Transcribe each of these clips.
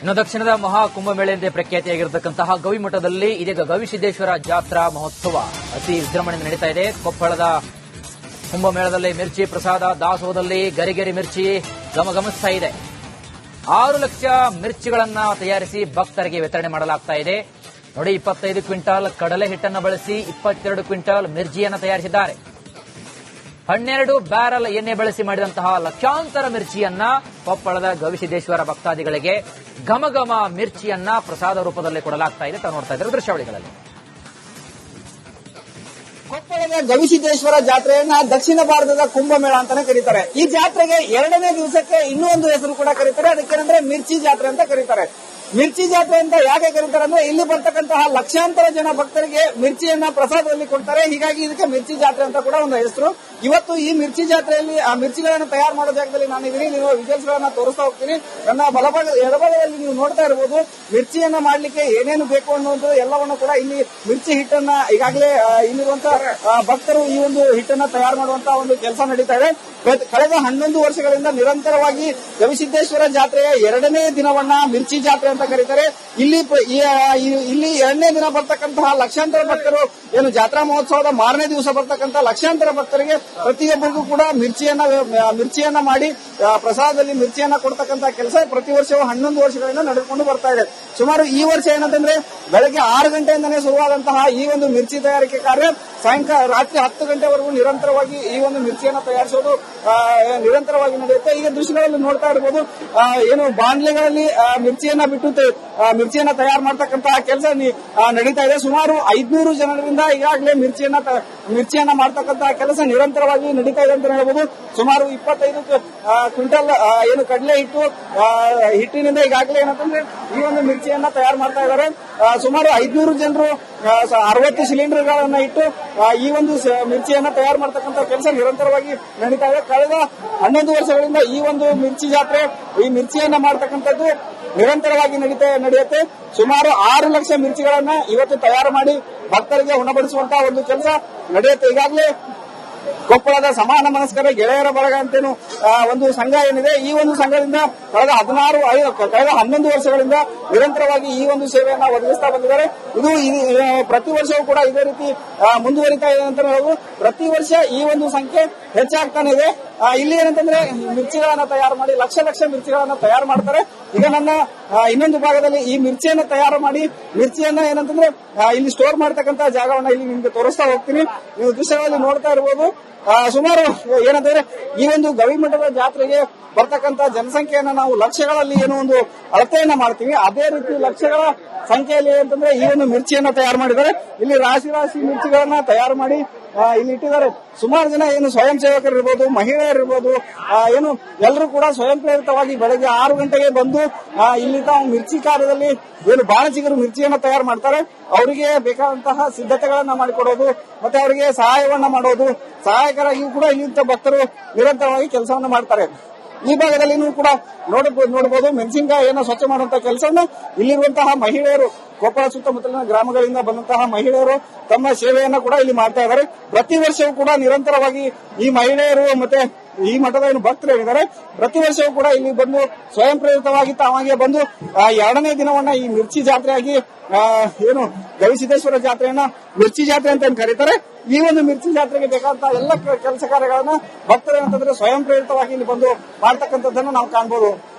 ಇನ್ನು ದಕ್ಷಿಣದ ಮಹಾಕುಂಭಮೇಳ ಎಂದೇ ಪ್ರಖ್ಯಾತಿಯಾಗಿರತಕ್ಕಂತಹ ಗವಿಮಠದಲ್ಲಿ ಇದೀಗ ಗವಿಸಿದ್ದೇಶ್ವರ ಜಾತ್ರಾ ಮಹೋತ್ಸವ ಅತಿ ವಿಜೃಂಭಣೆಯಿಂದ ನಡೀತಾ ಇದೆ. ಕೊಪ್ಪಳದ ಕುಂಭಮೇಳದಲ್ಲಿ ಮಿರ್ಚಿ ಪ್ರಸಾದ ದಾಸೋಹದಲ್ಲಿ ಗರಿಗರಿ ಮಿರ್ಚಿ ಗಮಗಮಿಸ್ತಾ ಇದೆ. 6 ಲಕ್ಷ ಮಿರ್ಚಿಗಳನ್ನ ತಯಾರಿಸಿ ಭಕ್ತರಿಗೆ ವಿತರಣೆ ಮಾಡಲಾಗ್ತಾ ಇದೆ. ನೋಡಿ, 25 ಕ್ವಿಂಟಾಲ್ ಕಡಲೆ ಹಿಟ್ಟನ್ನು ಬಳಸಿ 22 ಕ್ವಿಂಟಾಲ್ ಮಿರ್ಚಿಯನ್ನು ತಯಾರಿಸಿದ್ದಾರೆ. 12 ಬ್ಯಾರಲ್ ಎಣ್ಣೆ ಬಳಸಿ ಮಾಡಿದಂತಹ ಲಕ್ಷಾಂತರ ಮಿರ್ಚಿಯನ್ನ ಕೊಪ್ಪಳದ ಗವಿಸಿದ್ದೇಶ್ವರ ಭಕ್ತಾದಿಗಳಿಗೆ ಘಮಘಮ ಮಿರ್ಚಿಯನ್ನ ಪ್ರಸಾದ ರೂಪದಲ್ಲಿ ಕೊಡಲಾಗ್ತಾ ಇದೆ. ತಾವು ನೋಡ್ತಾ ಇದ್ದಾರೆ ದೃಶ್ಯಾವಳಿಗಳಲ್ಲಿ. ಕೊಪ್ಪಳದ ಗವಿಸಿದ್ದೇಶ್ವರ ಜಾತ್ರೆಯನ್ನ ದಕ್ಷಿಣ ಭಾರತದ ಕುಂಭಮೇಳ ಅಂತಾನೆ ಕರೀತಾರೆ. ಈ ಜಾತ್ರೆಗೆ 2ನೇ ದಿವಸಕ್ಕೆ ಇನ್ನೂ ಒಂದು ಹೆಸರು ಕೂಡ ಕರೀತಾರೆ. ಅದಕ್ಕೇನಂದ್ರೆ ಮಿರ್ಚಿ ಜಾತ್ರೆ ಅಂತ ಕರೀತಾರೆ. ಮಿರ್ಚಿ ಜಾತ್ರೆ ಅಂತ ಯಾಕೆ ಕರೀತಾರೆ ಅಂದ್ರೆ ಇಲ್ಲಿ ಬರ್ತಕ್ಕಂತಹ ಲಕ್ಷಾಂತರ ಜನ ಭಕ್ತರಿಗೆ ಮಿರ್ಚಿಯನ್ನ ಪ್ರಸಾದದಲ್ಲಿ ಕೊಡ್ತಾರೆ. ಹೀಗಾಗಿ ಇದಕ್ಕೆ ಮಿರ್ಚಿ ಜಾತ್ರೆ ಅಂತ ಕೂಡ ಒಂದು ಹೆಸರು. ಇವತ್ತು ಈ ಮಿರ್ಚಿ ಜಾತ್ರೆಯಲ್ಲಿ ಆ ಮಿರ್ಚಿಗಳನ್ನು ತಯಾರು ಮಾಡೋ ಜಾಗದಲ್ಲಿ ನಾನು ಇದೀನಿ. ನೀವು ವಿಜುವಲ್ಸ್ ಗಳನ್ನ ತೋರಿಸ್ತಾ ಹೋಗ್ತೀನಿ. ನನ್ನ ಎಡಭಾಗದಲ್ಲಿ ನೀವು ನೋಡ್ತಾ ಇರಬಹುದು ಮಿರ್ಚಿಯನ್ನ ಮಾಡ್ಲಿಕ್ಕೆ ಏನೇನು ಬೇಕು ಅನ್ನೋದು ಎಲ್ಲವನ್ನು ಕೂಡ ಇಲ್ಲಿ ಮಿರ್ಚಿ ಹಿಟ್ಟನ್ನ ಈಗಾಗಲೇ ಇಲ್ಲಿರುವಂತಹ ಭಕ್ತರು ಈ ಒಂದು ಹಿಟ್ಟನ್ನ ತಯಾರು ಮಾಡುವಂತಹ ಒಂದು ಕೆಲಸ ನಡೀತಾ ಇದೆ. ಕಳೆದ 11 ವರ್ಷಗಳಿಂದ ನಿರಂತರವಾಗಿ ಗವಿಸಿದ್ದೇಶ್ವರ ಜಾತ್ರೆಯ 2ನೇ ದಿನವನ್ನ ಮಿರ್ಚಿ ಜಾತ್ರೆ ಅಂತ ಕರೀತಾರೆ. ಇಲ್ಲಿ 2ನೇ ದಿನ ಬರ್ತಕ್ಕಂತಹ ಲಕ್ಷಾಂತರ ಭಕ್ತರು ಏನು ಜಾತ್ರಾ ಮಹೋತ್ಸವದ 4ನೇ ದಿವಸ ಬರ್ತಕ್ಕಂತಹ ಲಕ್ಷಾಂತರ ಭಕ್ತರಿಗೆ ಪ್ರತಿಯೊಬ್ಬರಿಗೂ ಕೂಡ ಮಿರ್ಚಿಯನ್ನ ಮಾಡಿ ಪ್ರಸಾದದಲ್ಲಿ ಮಿರ್ಚಿಯನ್ನ ಕೊಡ್ತಕ್ಕಂತಹ ಕೆಲಸ ಪ್ರತಿ ವರ್ಷವೂ 11 ವರ್ಷಗಳಿಂದ ನಡೆದುಕೊಂಡು ಬರ್ತಾ ಇದೆ. ಸುಮಾರು ಈ ವರ್ಷ ಏನಂತಂದ್ರೆ ಬೆಳಗ್ಗೆ 6 ಗಂಟೆಯಿಂದನೇ ಶುರುವಾದಂತಹ ಈ ಒಂದು ಮಿರ್ಚಿ ತಯಾರಿಕೆ ಕಾರ್ಯ ಸಾಯಂಕಾಲ ರಾತ್ರಿ 10 ಗಂಟೆವರೆಗೂ ನಿರಂತರವಾಗಿ ಈ ಒಂದು ಮಿರ್ಚಿಯನ್ನ ತಯಾರಿಸೋದು ನಿರಂತರವಾಗಿ ನಡೆಯುತ್ತೆ. ಈಗ ದೃಶ್ಯಗಳಲ್ಲಿ ನೋಡ್ತಾ ಇರಬಹುದು ಏನು ಬಾಂಡ್ಲೆಗಳಲ್ಲಿ ಮಿರ್ಚಿಯನ್ನ ಬಿಟ್ಟು ಮಿರ್ಚಿಯನ್ನ ತಯಾರು ಮಾಡತಕ್ಕಂತಹ ಕೆಲಸ ನಡೀತಾ ಇದೆ. ಸುಮಾರು 500 ಜನರಿಂದ ಈಗಾಗಲೇ ಮಿರ್ಚಿಯನ್ನ ಮಾಡತಕ್ಕಂತಹ ಕೆಲಸ ನಿರಂತರವಾಗಿ ನಡೀತಾ ಇದೆ ಅಂತ ಹೇಳ್ಬೋದು. ಸುಮಾರು 25 ಕ್ವಿಂಟಲ್ ಏನು ಕಡಲೆ ಹಿಟ್ಟಿನಿಂದ ಈಗಾಗಲೇ ಏನಂತಂದ್ರೆ ಈ ಒಂದು ಮಿರ್ಚಿಯನ್ನ ತಯಾರು ಮಾಡ್ತಾ ಇದ್ದಾರೆ. ಸುಮಾರು 500 ಜನರು 60 ಸಿಲಿಂಡರ್ಗಳನ್ನ ಇಟ್ಟು ಈ ಒಂದು ಮಿರ್ಚಿಯನ್ನ ತಯಾರು ಮಾಡತಕ್ಕಂಥ ಕೆಲಸ ನಿರಂತರವಾಗಿ ನಡೀತಾ ಇದೆ. ಕಳೆದ 11 ವರ್ಷಗಳಿಂದ ಈ ಒಂದು ಮಿರ್ಚಿ ಜಾತ್ರೆ ಈ ಮಿರ್ಚಿಯನ್ನ ಮಾಡತಕ್ಕಂಥದ್ದು ನಿರಂತರವಾಗಿ ನಡೆಯುತ್ತೆ. ಸುಮಾರು 6 ಲಕ್ಷ ಮಿರ್ಚಿಗಳನ್ನ ಇವತ್ತು ತಯಾರು ಮಾಡಿ ಭಕ್ತರಿಗೆ ಉಣಬಡಿಸುವಂತಹ ಒಂದು ಕೆಲಸ ನಡೆಯುತ್ತೆ. ಈಗಾಗಲೇ ಕೊಪ್ಪಳದ ಸಮಾನ ಮನಸ್ಕರ ಗೆಳೆಯರ ಬಳಗ ಅಂತೇನು ಒಂದು ಸಂಘ ಏನಿದೆ, ಈ ಒಂದು ಸಂಘದಿಂದ ಕಳೆದ 11 ವರ್ಷಗಳಿಂದ ನಿರಂತರವಾಗಿ ಈ ಒಂದು ಸೇವೆಯನ್ನ ಒದಗಿಸ್ತಾ ಬಂದಿದ್ದಾರೆ. ಇದು ಪ್ರತಿ ವರ್ಷವೂ ಕೂಡ ಇದೇ ರೀತಿ ಮುಂದುವರಿತಾ ಇದೆ ಅಂತ ಹೇಳಬಹುದು. ಪ್ರತಿ ವರ್ಷ ಈ ಒಂದು ಸಂಖ್ಯೆ ಹೆಚ್ಚಾಗ್ತಾನೆ ಇದೆ. ಇಲ್ಲಿ ಏನಂತಂದ್ರೆ ಮಿರ್ಚಿಗಳನ್ನ ತಯಾರು ಮಾಡಿ ಲಕ್ಷ ಮಿರ್ಚಿಗಳನ್ನ ತಯಾರು ಮಾಡ್ತಾರೆ. ಈಗ ನನ್ನ ಇನ್ನೊಂದು ಭಾಗದಲ್ಲಿ ಈ ಮಿರ್ಚಿಯನ್ನ ತಯಾರು ಮಾಡಿ ಮಿರ್ಚಿಯನ್ನ ಏನಂತಂದ್ರೆ ಇಲ್ಲಿ ಸ್ಟೋರ್ ಮಾಡತಕ್ಕಂತ ಜಾಗವನ್ನ ಇಲ್ಲಿ ನಿಮ್ಗೆ ತೋರಿಸ್ತಾ ಹೋಗ್ತೀನಿ. ನೀವು ದೃಶ್ಯಗಳಲ್ಲಿ ನೋಡ್ತಾ ಇರಬಹುದು. ಸುಮಾರು ಏನಂತಂದ್ರೆ ಈ ಒಂದು ಗವಿಮಠದ ಜಾತ್ರೆಗೆ ಬರ್ತಕ್ಕಂತ ಜನಸಂಖ್ಯೆಯನ್ನ ನಾವು ಲಕ್ಷಗಳಲ್ಲಿ ಏನೋ ಒಂದು ಅಳತೆಯನ್ನ ಮಾಡ್ತೀವಿ. ಅದೇ ರೀತಿ ಲಕ್ಷಗಳ ಸಂಖ್ಯೆಯಲ್ಲಿ ಏನಂತಂದ್ರೆ ಈ ಒಂದು ಮಿರ್ಚಿಯನ್ನ ತಯಾರು ಮಾಡಿದ್ದಾರೆ. ಇಲ್ಲಿ ರಾಶಿ ಮಿರ್ಚಿಗಳನ್ನ ತಯಾರು ಮಾಡಿ ಇಲ್ಲಿ ಇಟ್ಟಿದ್ದಾರೆ. ಸುಮಾರು ಜನ ಏನು ಸ್ವಯಂ ಸೇವಕರು ಇರ್ಬೋದು, ಮಹಿಳೆಯರಿರ್ಬೋದು, ಏನು ಎಲ್ಲರೂ ಕೂಡ ಸ್ವಯಂ ಪ್ರೇರಿತವಾಗಿ ಬೆಳಗ್ಗೆ 6 ಗಂಟೆಗೆ ಬಂದು ಇಲ್ಲಿ ತಾವು ಮಿರ್ಚಿ ಕಾರ್ಯದಲ್ಲಿ ಏನು ಬಾಣಸಿಗರು ಮಿರ್ಚಿಯನ್ನ ತಯಾರು ಮಾಡ್ತಾರೆ. ಅವರಿಗೆ ಬೇಕಾದಂತಹ ಸಿದ್ಧತೆಗಳನ್ನ ಮಾಡಿಕೊಡೋದು ಮತ್ತೆ ಅವರಿಗೆ ಸಹಾಯವನ್ನ ಮಾಡೋದು, ಸಹಾಯಕರಾಗಿಯೂ ಕೂಡ ಇಲ್ಲಿಂದ ಭಕ್ತರು ನಿರಂತರವಾಗಿ ಕೆಲಸವನ್ನ ಮಾಡ್ತಾರೆ. ಈ ಭಾಗದಲ್ಲಿ ಕೂಡ ನೋಡಬಹುದು ಮೆಣಸಿನಕಾಯಿಯನ್ನು ಸ್ವಚ್ಛ ಮಾಡುವಂತಹ ಕೆಲಸವನ್ನ ಇಲ್ಲಿರುವಂತಹ ಮಹಿಳೆಯರು, ಕೊಪ್ಪಳ ಸುತ್ತಮುತ್ತಲಿನ ಗ್ರಾಮಗಳಿಂದ ಬಂದಂತಹ ಮಹಿಳೆಯರು ತಮ್ಮ ಸೇವೆಯನ್ನ ಕೂಡ ಇಲ್ಲಿ ಮಾಡ್ತಾ ಇದ್ದಾರೆ. ಪ್ರತಿ ವರ್ಷವೂ ಕೂಡ ನಿರಂತರವಾಗಿ ಈ ಮಹಿಳೆಯರು ಮತ್ತೆ ಈ ಮಠದ ಏನು ಭಕ್ತರು ಏನಿದ್ದಾರೆ ಪ್ರತಿ ವರ್ಷವೂ ಕೂಡ ಇಲ್ಲಿ ಬಂದು ಸ್ವಯಂ ಪ್ರೇರಿತವಾಗಿ ತಾವಾಗೆ ಬಂದು 2ನೇ ದಿನವನ್ನ ಈ ಮಿರ್ಚಿ ಜಾತ್ರೆಯಾಗಿ ಏನು ಗವಿಸಿದ್ದೇಶ್ವರ ಜಾತ್ರೆಯನ್ನ ಮಿರ್ಚಿ ಜಾತ್ರೆ ಅಂತ ಕರೀತಾರೆ. ಈ ಒಂದು ಮಿರ್ಚಿ ಜಾತ್ರೆಗೆ ಬೇಕಾದಂತಹ ಎಲ್ಲ ಕೆಲಸ ಕಾರ್ಯಗಳನ್ನ ಭಕ್ತರು ಏನಂತಂದ್ರೆ ಸ್ವಯಂ ಪ್ರೇರಿತವಾಗಿ ಇಲ್ಲಿ ಬಂದು ಮಾಡ್ತಕ್ಕಂಥದ್ದನ್ನು ನಾವು ಕಾಣಬಹುದು.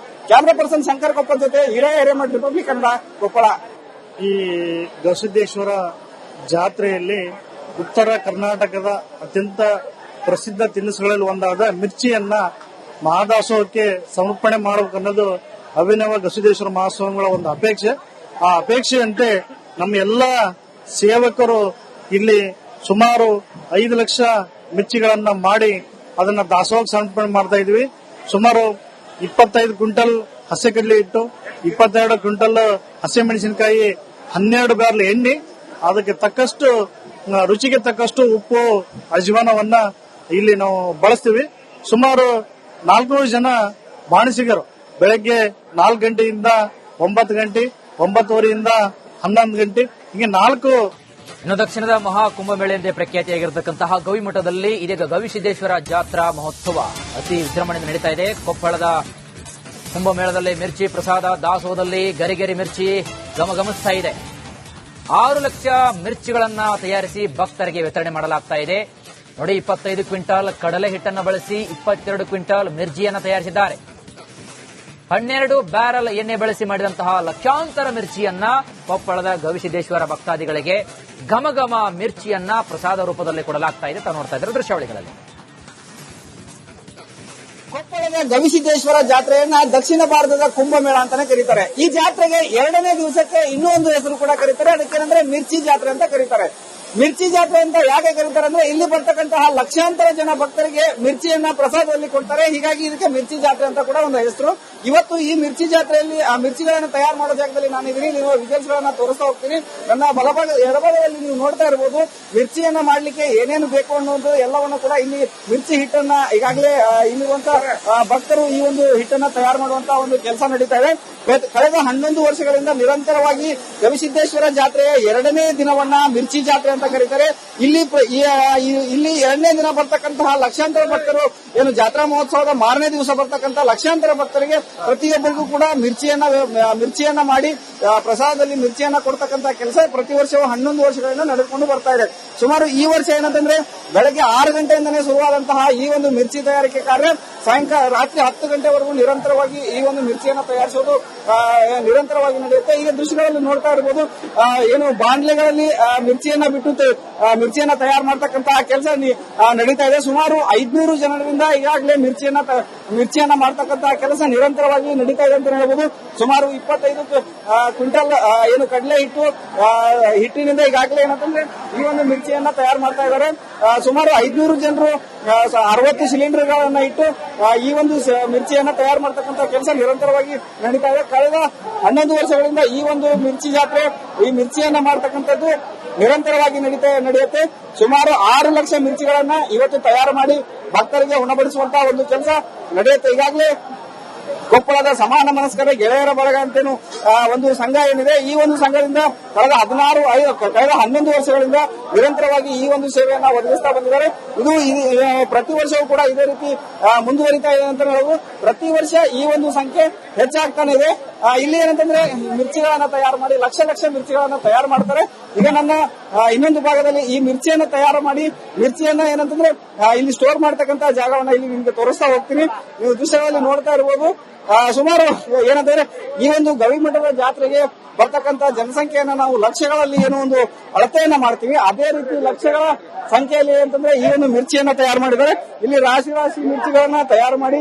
ಕ್ಯಾಮರಾ ಪರ್ಸನ್ ಶಂಕರ್ ಕೊಪ್ಪಳ ಜೊತೆ ಹಿರೇಮಠ, ರಿಪಬ್ಲಿಕ್ ಕನ್ನಡ, ಕೊಪ್ಪಳ. ಈ ಗವಿಸಿದ್ದೇಶ್ವರ ಜಾತ್ರೆಯಲ್ಲಿ ಉತ್ತರ ಕರ್ನಾಟಕದ ಅತ್ಯಂತ ಪ್ರಸಿದ್ಧ ತಿನಿಸುಗಳಲ್ಲಿ ಒಂದಾದ ಮಿರ್ಚಿಯನ್ನ ಮಹಾದಾಸೋಹಕ್ಕೆ ಸಮರ್ಪಣೆ ಮಾಡಬೇಕನ್ನೋದು ಅಭಿನವ ಗವಿಸಿದ್ದೇಶ್ವರ ಮಹಾಸ್ವಾಮಿಗಳ ಒಂದು ಅಪೇಕ್ಷೆ. ಆ ಅಪೇಕ್ಷೆಯಂತೆ ನಮ್ಮ ಎಲ್ಲ ಸೇವಕರು ಇಲ್ಲಿ ಸುಮಾರು 5 ಲಕ್ಷ ಮಿರ್ಚಿಗಳನ್ನ ಮಾಡಿ ಅದನ್ನ ದಾಸೋಹಕ್ಕೆ ಸಮರ್ಪಣೆ ಮಾಡ್ತಾ ಇದೀವಿ. ಸುಮಾರು 25 ಕ್ವಿಂಟಲ್ ಹಸಿ ಕಡಲೆ ಹಿಟ್ಟು, 22 ಕ್ವಿಂಟಲ್ ಹಸಿ ಮೆಣಸಿನಕಾಯಿ, 12 ಬ್ಯಾರ್ಲ್ ಎಣ್ಣೆ, ಅದಕ್ಕೆ ತಕ್ಕಷ್ಟು ರುಚಿಗೆ ತಕ್ಕಷ್ಟು ಉಪ್ಪು, ಅಜ್ವಾನವನ್ನ ಇಲ್ಲಿ ನಾವು ಬಳಸ್ತೀವಿ. ಸುಮಾರು 400 ಜನ ಬಾಣಸಿಗರು ಬೆಳಗ್ಗೆ 4 ಗಂಟೆಯಿಂದ 9 ಗಂಟೆ, 9:30ಯಿಂದ 11 ಗಂಟೆ ಹೀಗೆ 4. ಇನ್ನು ದಕ್ಷಿಣದ ಮಹಾಕುಂಭಮೇಳ ಎಂದೇ ಪ್ರಖ್ಯಾತಿಯಾಗಿರತಕ್ಕಂತಹ ಗವಿಮಠದಲ್ಲಿ ಇದೀಗ ಗವಿಸಿದ್ದೇಶ್ವರ ಜಾತ್ರಾ ಮಹೋತ್ಸವ ಅತಿ ವಿಜೃಂಭಣೆಯಿಂದ ನಡೀತಾ ಇದೆ. ಕೊಪ್ಪಳದ ಕುಂಭಮೇಳದಲ್ಲಿ ಮಿರ್ಚಿ ಪ್ರಸಾದ ದಾಸೋಹದಲ್ಲಿ ಗರಿಗರಿ ಮಿರ್ಚಿ ಗಮಗಮಿಸ್ತಾ ಇದೆ. 6 ಲಕ್ಷ ಮಿರ್ಚಿಗಳನ್ನ ತಯಾರಿಸಿ ಭಕ್ತರಿಗೆ ವಿತರಣೆ ಮಾಡಲಾಗ್ತಾ ಇದೆ. ನೋಡಿ, 25 ಕ್ವಿಂಟಾಲ್ ಕಡಲೆ ಹಿಟ್ಟನ್ನು ಬಳಸಿ 22 ಕ್ವಿಂಟಾಲ್ ಮಿರ್ಚಿಯನ್ನು ತಯಾರಿಸಿದ್ದಾರೆ. 12 ಬ್ಯಾರಲ್ ಎಣ್ಣೆ ಬಳಸಿ ಮಾಡಿದಂತಹ ಲಕ್ಷಾಂತರ ಮಿರ್ಚಿಯನ್ನ ಕೊಪ್ಪಳದ ಗವಿಸಿದ್ದೇಶ್ವರ ಭಕ್ತಾದಿಗಳಿಗೆ ಘಮಘಮ ಮಿರ್ಚಿಯನ್ನ ಪ್ರಸಾದ ರೂಪದಲ್ಲಿ ಕೊಡಲಾಗ್ತಾ ಇದೆ. ತಾವು ನೋಡ್ತಾ ಇದ್ದಾರೆ ದೃಶ್ಯಾವಳಿಗಳಲ್ಲಿ. ಕೊಪ್ಪಳದ ಗವಿಸಿದ್ದೇಶ್ವರ ಜಾತ್ರೆಯನ್ನ ದಕ್ಷಿಣ ಭಾರತದ ಕುಂಭಮೇಳ ಅಂತಾನೆ ಕರೀತಾರೆ. ಈ ಜಾತ್ರೆಗೆ 2ನೇ ದಿವಸಕ್ಕೆ ಇನ್ನೂ ಒಂದು ಹೆಸರು ಕೂಡ ಕರೀತಾರೆ. ಅದಕ್ಕೇನಂದ್ರೆ ಮಿರ್ಚಿ ಜಾತ್ರೆ ಅಂತ ಕರೀತಾರೆ. ಮಿರ್ಚಿ ಜಾತ್ರೆ ಅಂತ ಯಾಕೆ ಕರೀತಾರೆ ಅಂದ್ರೆ ಇಲ್ಲಿ ಬರ್ತಕ್ಕಂತಹ ಲಕ್ಷಾಂತರ ಜನ ಭಕ್ತರಿಗೆ ಮಿರ್ಚಿಯನ್ನ ಪ್ರಸಾದದಲ್ಲಿ ಕೊಡ್ತಾರೆ. ಹೀಗಾಗಿ ಇದಕ್ಕೆ ಮಿರ್ಚಿ ಜಾತ್ರೆ ಅಂತ ಕೂಡ ಒಂದು ಹೆಸರು. ಇವತ್ತು ಈ ಮಿರ್ಚಿ ಜಾತ್ರೆಯಲ್ಲಿ ಆ ಮಿರ್ಚಿಗಳನ್ನು ತಯಾರು ಮಾಡೋ ಜಾಗದಲ್ಲಿ ನಾನಿದ್ದೀನಿ. ನೀವು ವಿಜುವಲ್ಸ್ ಗಳನ್ನ ತೋರಿಸ್ತಾ ಹೋಗ್ತೀನಿ. ನನ್ನ ಎಡಭಾಗದಲ್ಲಿ ನೀವು ನೋಡ್ತಾ ಇರಬಹುದು ಮಿರ್ಚಿಯನ್ನ ಮಾಡ್ಲಿಕ್ಕೆ ಏನೇನು ಬೇಕು ಅನ್ನೋದು ಎಲ್ಲವನ್ನು ಕೂಡ ಇಲ್ಲಿ ಮಿರ್ಚಿ ಹಿಟ್ಟನ್ನ ಈಗಾಗಲೇ ಇಲ್ಲಿರುವಂತ ಭಕ್ತರು ಈ ಒಂದು ಹಿಟ್ಟನ್ನ ತಯಾರು ಮಾಡುವಂತಹ ಒಂದು ಕೆಲಸ ನಡೀತಾ ಇದೆ. ಕಳೆದ 11 ವರ್ಷಗಳಿಂದ ನಿರಂತರವಾಗಿ ಗವಿಸಿದ್ದೇಶ್ವರ ಜಾತ್ರೆಯ 2ನೇ ದಿನವನ್ನ ಮಿರ್ಚಿ ಜಾತ್ರೆ ಅಂತ ಕರೀತಾರೆ. ಇಲ್ಲಿ 2ನೇ ದಿನ ಬರ್ತಕ್ಕಂತಹ ಲಕ್ಷಾಂತರ ಭಕ್ತರು ಏನು ಜಾತ್ರಾ ಮಹೋತ್ಸವದ ಮಾರನೇ ದಿವಸ ಬರ್ತಕ್ಕಂತಹ ಲಕ್ಷಾಂತರ ಭಕ್ತರಿಗೆ ಪ್ರತಿಯೊಬ್ಬರಿಗೂ ಕೂಡ ಮಿರ್ಚಿಯನ್ನ ಮಾಡಿ ಪ್ರಸಾದದಲ್ಲಿ ಮಿರ್ಚಿಯನ್ನ ಕೊಡ್ತಕ್ಕಂತಹ ಕೆಲಸ ಪ್ರತಿ ವರ್ಷವೂ 11 ವರ್ಷಗಳಿಂದ ನಡೆದುಕೊಂಡು ಬರ್ತಾ ಇದೆ. ಸುಮಾರು ಈ ವರ್ಷ ಏನಂತಂದ್ರೆ ಬೆಳಗ್ಗೆ 6 ಗಂಟೆಯಿಂದನೇ ಶುರುವಾದಂತಹ ಈ ಒಂದು ಮಿರ್ಚಿ ತಯಾರಿಕೆ ಕಾರ್ಯ ಸಾಯಂಕಾಲ ರಾತ್ರಿ 10 ಗಂಟೆವರೆಗೂ ನಿರಂತರವಾಗಿ ಈ ಒಂದು ಮಿರ್ಚಿಯನ್ನ ತಯಾರಿಸೋದು ನಿರಂತರವಾಗಿ ನಡೆಯುತ್ತೆ. ಈಗ ದೃಶ್ಯಗಳಲ್ಲಿ ನೋಡ್ತಾ ಇರಬಹುದು ಏನು ಬಾಂಡ್ಲೆಗಳಲ್ಲಿ ಮಿರ್ಚಿಯನ್ನ ಬಿಟ್ಟು ಮಿರ್ಚಿಯನ್ನ ತಯಾರು ಮಾಡತಕ್ಕಂತಹ ಕೆಲಸ ನಡೀತಾ ಇದೆ. ಸುಮಾರು 500 ಜನರಿಂದ ಈಗಾಗಲೇ ಮಿರ್ಚಿಯನ್ನ ಮಾಡತಕ್ಕಂತಹ ಕೆಲಸ ನಿರಂತರವಾಗಿ ನಡೀತಾ ಇದೆ ಅಂತ ಹೇಳ್ಬೋದು. ಸುಮಾರು 25 ಕ್ವಿಂಟಲ್ ಏನು ಕಡಲೆ ಹಿಟ್ಟಿನಿಂದ ಈಗಾಗಲೇ ಏನಂತಂದ್ರೆ ಈ ಒಂದು ಮಿರ್ಚಿಯನ್ನ ತಯಾರು ಮಾಡ್ತಾ ಇದ್ದಾರೆ. ಸುಮಾರು 500 ಜನರು 60 ಸಿಲಿಂಡರ್ಗಳನ್ನ ಇಟ್ಟು ಈ ಒಂದು ಮಿರ್ಚಿಯನ್ನ ತಯಾರು ಮಾಡತಕ್ಕಂತಹ ಕೆಲಸ ನಿರಂತರವಾಗಿ ನಡೀತಾ ಇದೆ. ಕಳೆದ 11 ವರ್ಷಗಳಿಂದ ಈ ಒಂದು ಮಿರ್ಚಿ ಜಾತ್ರೆ ಈ ಮಿರ್ಚಿಯನ್ನ ಮಾಡತಕ್ಕಂಥದ್ದು ನಿರಂತರವಾಗಿ ನಡೆಯುತ್ತೆ. ಸುಮಾರು 6 ಲಕ್ಷ ಮಿರ್ಚಿಗಳನ್ನ ಇವತ್ತು ತಯಾರು ಮಾಡಿ ಭಕ್ತರಿಗೆ ಉಣಬಡಿಸುವಂತಹ ಒಂದು ಕೆಲಸ ನಡೆಯುತ್ತೆ. ಈಗಾಗಲೇ ಕೊಪ್ಪಳದ ಸಮಾನ ಮನಸ್ಕರ ಗೆಳೆಯರ ಬಳಗ ಅಂತೇನು ಒಂದು ಸಂಘ ಏನಿದೆ, ಈ ಒಂದು ಸಂಘದಿಂದ ಕಳೆದ 11 ವರ್ಷಗಳಿಂದ ನಿರಂತರವಾಗಿ ಈ ಒಂದು ಸೇವೆಯನ್ನ ಒದಗಿಸ್ತಾ ಬಂದಿದ್ದಾರೆ. ಇದು ಪ್ರತಿ ವರ್ಷವೂ ಕೂಡ ಇದೇ ರೀತಿ ಮುಂದುವರಿತಾ ಇದೆ ಅಂತ ಹೇಳಬಹುದು. ಪ್ರತಿ ವರ್ಷ ಈ ಒಂದು ಸಂಖ್ಯೆ ಹೆಚ್ಚಾಗ್ತಾನೆ ಇದೆ. ಇಲ್ಲಿ ಏನಂತಂದ್ರೆ ಮಿರ್ಚಿಗಳನ್ನ ತಯಾರು ಮಾಡಿ ಲಕ್ಷ ಮಿರ್ಚಿಗಳನ್ನ ತಯಾರು ಮಾಡ್ತಾರೆ. ಈಗ ನನ್ನ ಇನ್ನೊಂದು ಭಾಗದಲ್ಲಿ ಈ ಮಿರ್ಚಿಯನ್ನ ತಯಾರು ಮಾಡಿ ಮಿರ್ಚಿಯನ್ನ ಏನಂತಂದ್ರೆ ಇಲ್ಲಿ ಸ್ಟೋರ್ ಮಾಡತಕ್ಕಂತ ಜಾಗವನ್ನ ಇಲ್ಲಿ ನಿಮ್ಗೆ ತೋರಿಸ್ತಾ ಹೋಗ್ತೀನಿ. ನೀವು ದೃಶ್ಯಗಳಲ್ಲಿ ನೋಡ್ತಾ ಇರಬಹುದು. ಸುಮಾರು ಏನಂತಂದ್ರೆ ಈ ಒಂದು ಗವಿಮಠದ ಜಾತ್ರೆಗೆ ಬರ್ತಕ್ಕಂತ ಜನಸಂಖ್ಯೆಯನ್ನ ನಾವು ಲಕ್ಷಗಳಲ್ಲಿ ಏನೋ ಒಂದು ಅಳತೆಯನ್ನ ಮಾಡ್ತೀವಿ. ಅದೇ ರೀತಿ ಲಕ್ಷಗಳ ಸಂಖ್ಯೆಯಲ್ಲಿ ಅಂತಂದ್ರೆ ಈ ಒಂದು ಮಿರ್ಚಿಯನ್ನ ತಯಾರು ಮಾಡಿದ್ದಾರೆ. ಇಲ್ಲಿ ರಾಶಿ ಮಿರ್ಚಿಗಳನ್ನ ತಯಾರು ಮಾಡಿ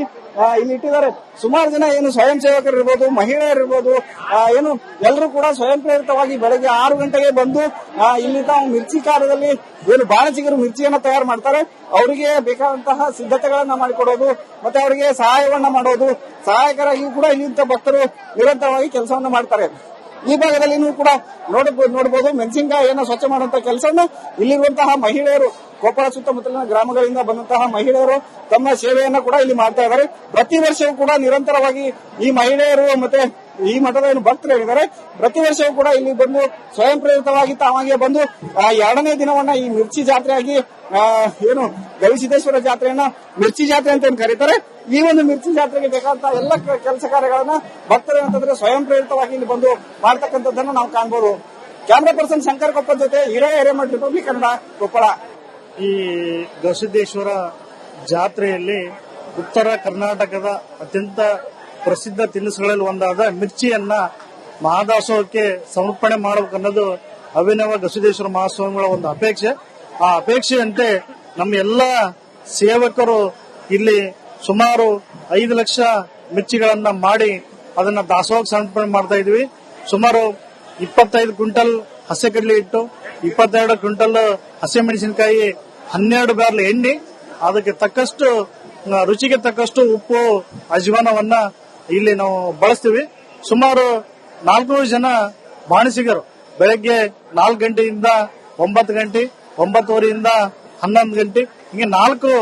ಇಲ್ಲಿ ಇಟ್ಟಿದ್ದಾರೆ. ಸುಮಾರು ಜನ ಏನು ಸ್ವಯಂ ಸೇವಕರು ಇರ್ಬೋದು, ಮಹಿಳೆಯರಿರ್ಬೋದು, ಏನು ಎಲ್ಲರೂ ಕೂಡ ಸ್ವಯಂ ಪ್ರೇರಿತವಾಗಿ ಬೆಳಗ್ಗೆ 6 ಗಂಟೆಗೆ ಬಂದು ಇಲ್ಲಿ ತಾವು ಮಿರ್ಚಿ ಕಾರ್ಯದಲ್ಲಿ ಏನು ಬಾಣಸಿಗರು ಮಿರ್ಚಿಯನ್ನ ತಯಾರು ಮಾಡ್ತಾರೆ. ಅವರಿಗೆ ಬೇಕಾದಂತಹ ಸಿದ್ಧತೆಗಳನ್ನ ಮಾಡಿಕೊಡೋದು ಮತ್ತೆ ಅವರಿಗೆ ಸಹಾಯವನ್ನ ಮಾಡೋದು, ಸಹಾಯಕರಾಗಿ ಕೂಡ ಇಲ್ಲಿಂತ ಭಕ್ತರು ನಿರಂತರವಾಗಿ ಕೆಲಸವನ್ನ ಮಾಡ್ತಾರೆ. ಈ ಭಾಗದಲ್ಲಿ ಕೂಡ ನೋಡಬಹುದು ಮೆಣಸಿನಕಾಯಿಯನ್ನು ಸ್ವಚ್ಛ ಮಾಡುವಂತಹ ಕೆಲಸವನ್ನ ಇಲ್ಲಿರುವಂತಹ ಮಹಿಳೆಯರು, ಕೊಪ್ಪಳ ಸುತ್ತಮುತ್ತಲಿನ ಗ್ರಾಮಗಳಿಂದ ಬಂದಂತಹ ಮಹಿಳೆಯರು ತಮ್ಮ ಸೇವೆಯನ್ನ ಕೂಡ ಇಲ್ಲಿ ಮಾಡ್ತಾ ಇದ್ದಾರೆ. ಪ್ರತಿ ವರ್ಷವೂ ಕೂಡ ನಿರಂತರವಾಗಿ ಈ ಮಹಿಳೆಯರು ಮತ್ತೆ ಈ ಮಠದ ಏನು ಭಕ್ತರು ಹೇಳಿದ್ದಾರೆ ಪ್ರತಿ ವರ್ಷವೂ ಕೂಡ ಇಲ್ಲಿ ಬಂದು ಸ್ವಯಂ ಪ್ರೇರಿತವಾಗಿ ತಾವಾಗಿಯೇ ಬಂದು 2ನೇ ದಿನವನ್ನ ಈ ಮಿರ್ಚಿ ಜಾತ್ರೆಯಾಗಿ ಏನು ಗವಿಸಿದ್ದೇಶ್ವರ ಜಾತ್ರೆಯನ್ನ ಮಿರ್ಚಿ ಜಾತ್ರೆ ಅಂತ ಏನು ಕರೀತಾರೆ. ಈ ಒಂದು ಮಿರ್ಚಿ ಜಾತ್ರೆಗೆ ಬೇಕಾದಂತಹ ಎಲ್ಲ ಕೆಲಸ ಕಾರ್ಯಗಳನ್ನ ಭಕ್ತರು ಅಂತಂದ್ರೆ ಸ್ವಯಂ ಪ್ರೇರಿತವಾಗಿ ಇಲ್ಲಿ ಬಂದು ಮಾಡ್ತಕ್ಕಂಥದ್ದನ್ನು ನಾವು ಕಾಣಬಹುದು. ಕ್ಯಾಮರಾ ಪರ್ಸನ್ ಶಂಕರ್ ಕೊಪ್ಪದ ಜೊತೆ ಹಿರೇಮಠ, ರಿಪಬ್ಲಿಕ್ ಕನ್ನಡ, ಕೊಪ್ಪಳ. ಈ ಗವಿಸಿದ್ದೇಶ್ವರ ಜಾತ್ರೆಯಲ್ಲಿ ಉತ್ತರ ಕರ್ನಾಟಕದ ಅತ್ಯಂತ ಪ್ರಸಿದ್ಧ ತಿನಿಸುಗಳಲ್ಲಿ ಒಂದಾದ ಮಿರ್ಚಿಯನ್ನ ಮಹಾದಾಸೋಹಕ್ಕೆ ಸಮರ್ಪಣೆ ಮಾಡಬೇಕನ್ನೋದು ಅಭಿನವ ಗವಿಸಿದ್ದೇಶ್ವರ ಮಹಾಸ್ವಾಮಿಗಳ ಒಂದು ಅಪೇಕ್ಷೆ. ಆ ಅಪೇಕ್ಷೆಯಂತೆ ನಮ್ಮ ಎಲ್ಲ ಸೇವಕರು ಇಲ್ಲಿ ಸುಮಾರು 5 ಲಕ್ಷ ಮಿರ್ಚಿಗಳನ್ನ ಮಾಡಿ ಅದನ್ನ ದಾಸೋಹಕ್ಕೆ ಸಮರ್ಪಣೆ ಮಾಡ್ತಾ ಇದೀವಿ. ಸುಮಾರು 25 ಕ್ವಿಂಟಲ್ ಹಸಿ ಕಡಲೆ ಹಿಟ್ಟು, 22 ಕ್ವಿಂಟಲ್ ಹಸಿ ಮೆಣಸಿನಕಾಯಿ, 12 ಬ್ಯಾರ್ಲ್ ಎಣ್ಣೆ, ಅದಕ್ಕೆ ತಕ್ಕಷ್ಟು ರುಚಿಗೆ ತಕ್ಕಷ್ಟು ಉಪ್ಪು, ಅಜ್ವಾನವನ್ನ ಇಲ್ಲಿ ನಾವು ಬಳಸ್ತೀವಿ. ಸುಮಾರು 400 ಜನ ಬಾಣಸಿಗರು ಬೆಳಗ್ಗೆ 4 ಗಂಟೆಯಿಂದ 9 ಗಂಟೆ, 9:30 ಯಿಂದ 11 ಗಂಟೆ, ಹಿಂಗೆ 4